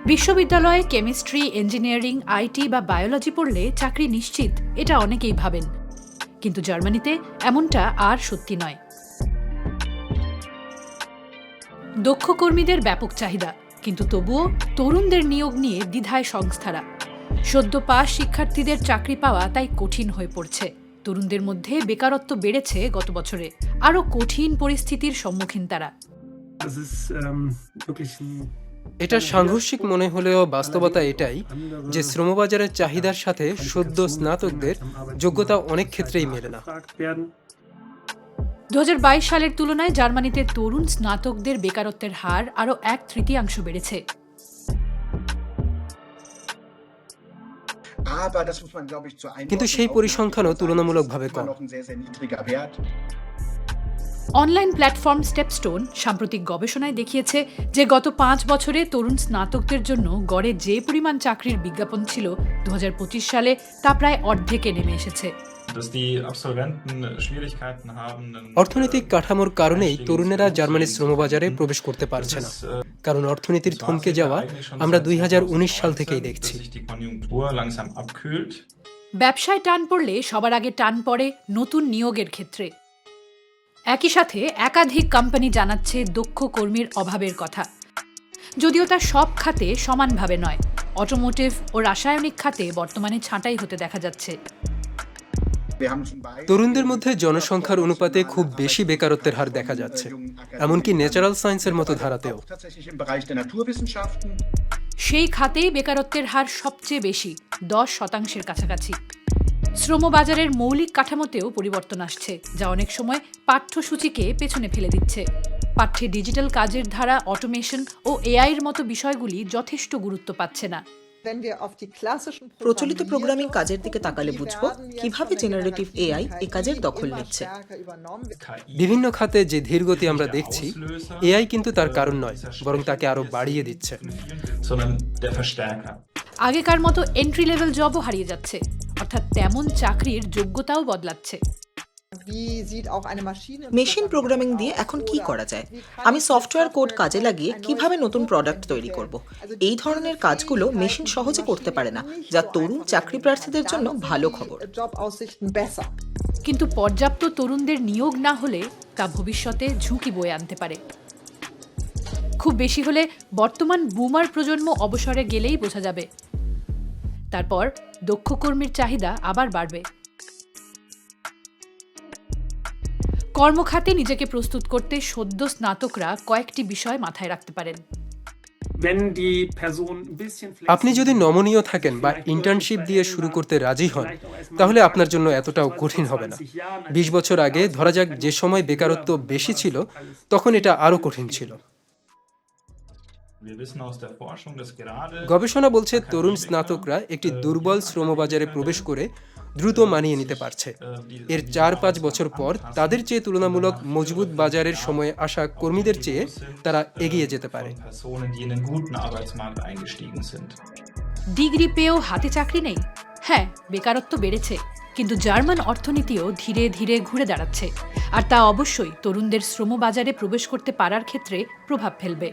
বিশ্ববিদ্যালয়ে chemistry, engineering, IT বা biology পড়লে চাকরি নিশ্চিত, এটা অনেকেই ভাবেন। কিন্তু জার্মানিতে এমনটা আর সত্যি নয়। দক্ষ কর্মীদের ব্যাপক চাহিদা, কিন্তু তবুও তরুণদের নিয়োগ নিয়ে দ্বিধায় সংস্থারা। সদ্য পাস শিক্ষার্থীদের চাকরি পাওয়া তাই কঠিন হয়ে পড়ছে। তরুণদের মধ্যে বেকারত্ব বেড়েছে গত বছরে। আরও কঠিন পরিস্থিতির সম্মুখীন তারা। এটা সাংঘর্ষিক মনে হলেও বাস্তবতা এটাই যে শ্রমবাজারের চাহিদার সাথে সদ্য স্নাতকদের যোগ্যতা অনেক ক্ষেত্রেই মেলে না। 2022 সালের তুলনায় জার্মানিতে তরুণ স্নাতকদের বেকারত্বের হার আরও 1/3 বেড়েছে। কিন্তু সেই পরিসংখ্যানও তুলনামূলকভাবে কম। অনলাইন প্ল্যাটফর্ম স্টেপস্টোন সাম্প্রতিক গবেষণায় দেখিয়েছে যে গত 5 বছরে তরুণ স্নাতকদের জন্য গড়ে যে পরিমাণ চাকরির বিজ্ঞাপন ছিল 2025 সালে তা প্রায় অর্ধেকে নেমে এসেছে। অর্থনৈতিক কাঠামোর কারণেই তরুণেরা জার্মানির শ্রমবাজারে প্রবেশ করতে পারছে না, কারণ অর্থনীতির থমকে যাওয়া আমরা 2019 সাল থেকেই দেখছি। ব্যবসায় টান পড়লে সবার আগে টান পড়ে নতুন নিয়োগের ক্ষেত্রে। একই সাথে একাধিক কোম্পানি জানাচ্ছে দক্ষ কর্মীর অভাবের কথা, যদিও তা সব খাতে সমানভাবে নয়। অটোমোটিভ ও রাসায়নিক খাতে বর্তমানে ছাঁটাই হতে দেখা যাচ্ছে। তরুণদের মধ্যে জনসংখ্যার অনুপাতে খুব বেশি বেকারত্বের হার দেখা যাচ্ছে, এমনকি ন্যাচারাল সায়েন্সের মতো ধারাতেও। সেই খাতেই বেকারত্বের হার সবচেয়ে বেশি, 10% কাছাকাছি। শ্রমবাজারের মৌলিক কাঠামোতেও পরিবর্তন আসছে, যা অনেক সময় পাঠ্যসূচিকে পেছনে ফেলে দিচ্ছে। পাঠ্যে ডিজিটাল কাজের ধারা, অটোমেশন ও এআইয়ের মতো বিষয়গুলি যথেষ্ট গুরুত্ব পাচ্ছে না। প্রচলিত প্রোগ্রামিং কাজের দিকে তাকালে বুঝব কিভাবে জেনারেটিভ এআই এ কাজের দখল নিচ্ছে। বিভিন্ন খাতে যে ধীরগতি আমরা দেখছি, এআই কিন্তু তার কারণ নয়, বরং তাকে আরো বাড়িয়ে দিচ্ছে। আগেকার মতো এন্ট্রি লেভেল জবও হারিয়ে যাচ্ছে, অর্থাৎ তেমন চাকরির যোগ্যতাও বদলাচ্ছে। মেশিন প্রোগ্রামিং দিয়ে এখন কি করা যায়? আমি সফটওয়্যার কোড কাজে লাগিয়ে কিভাবে নতুন প্রোডাক্ট তৈরি করব? এই ধরনের কাজগুলো মেশিন সহজে করতে পারে না, যা তরুণ চাকরি প্রার্থীদের জন্য ভালো খবর। কিন্তু পর্যাপ্ত তরুণদের নিয়োগ না হলে তা ভবিষ্যতে ঝুঁকি বয়ে আনতে পারে। খুব বেশি হলে বর্তমান বুমার প্রজন্ম অবসরে গেলেই বোঝা যাবে। তারপর দক্ষ কর্মীর চাহিদা আবার বাড়বে। কর্মখাতে নিজেকে প্রস্তুত করতে সদ্য স্নাতকরা কয়েকটি বিষয় মাথায় রাখতে পারেন। আপনি যদি নমনীয় থাকেন বা ইন্টার্নশিপ দিয়ে শুরু করতে রাজি হন, তাহলে আপনার জন্য এতটাও কঠিন হবে না। 20 বছর আগে ধরা যাক যে সময় বেকারত্ব বেশি ছিল, তখন এটা আরো কঠিন ছিল। গবেষণা বলছে তরুণ স্নাতকরা একটি দুর্বল শ্রমবাজারে প্রবেশ করে দ্রুত মানিয়ে নিতে পারছে। এর 4-5 বছর পর তাদের চেয়ে তুলনামূলক মজবুত বাজারের সময়ে আসা কর্মীদের চেয়ে তারা এগিয়ে যেতে পারে। ডিগ্রি পেয়েও হাতে চাকরি নেই? হ্যাঁ, বেকারত্ব বেড়েছে, কিন্তু জার্মান অর্থনীতিও ধীরে ধীরে ঘুরে দাঁড়াচ্ছে, আর তা অবশ্যই তরুণদের শ্রমবাজারে প্রবেশ করতে পারার ক্ষেত্রে প্রভাব ফেলবে।